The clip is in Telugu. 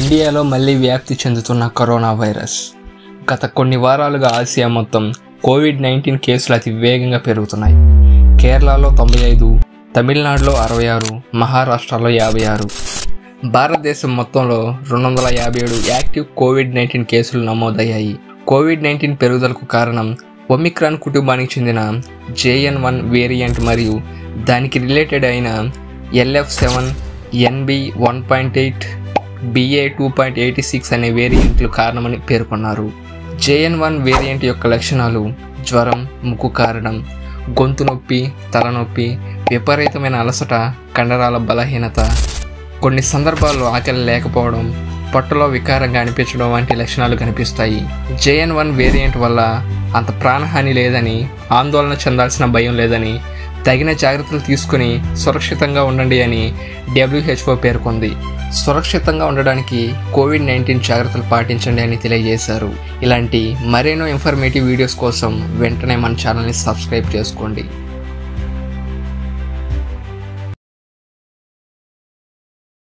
ఇండియాలో మళ్ళీ వ్యాప్తి చెందుతున్న కరోనా వైరస్. గత కొన్ని వారాలుగా ఆసియా మొత్తం కోవిడ్-19 కేసులు అతి వేగంగా పెరుగుతున్నాయి. కేరళలో 95, తమిళనాడులో 66, మహారాష్ట్రలో 56, భారతదేశం మొత్తంలో 257 యాక్టివ్ కోవిడ్-19 కేసులు నమోదయ్యాయి. కోవిడ్-19 పెరుగుదలకు కారణం ఒమిక్రాన్ కుటుంబానికి చెందిన JN1 వేరియంట్ మరియు దానికి రిలేటెడ్ అయిన LF7, NB1.8, BA2.86 అనే వేరియంట్లు కారణమని పేర్కొన్నారు. JN1 వేరియంట్ యొక్క లక్షణాలు జ్వరం, ముక్కు కారడం, గొంతు నొప్పి, తలనొప్పి, విపరీతమైన అలసట, కండరాల బలహీనత, కొన్ని సందర్భాల్లో ఆకలి లేకపోవడం, పొట్టలో వికారంగా అనిపించడం వంటి లక్షణాలు కనిపిస్తాయి. JN1 వేరియంట్ వల్ల అంత ప్రాణహాని లేదని, ఆందోళన చెందాల్సిన భయం లేదని, తగిన జాగ్రత్తలు తీసుకుని సురక్షితంగా ఉండండి అని WHO పేర్కొంది. సురక్షితంగా ఉండడానికి కోవిడ్-19 జాగ్రత్తలు పాటించండి అని తెలియజేశారు. ఇలాంటి మరెన్నో ఇన్ఫర్మేటివ్ వీడియోస్ కోసం వెంటనే మన ఛానల్ని సబ్స్క్రైబ్ చేసుకోండి.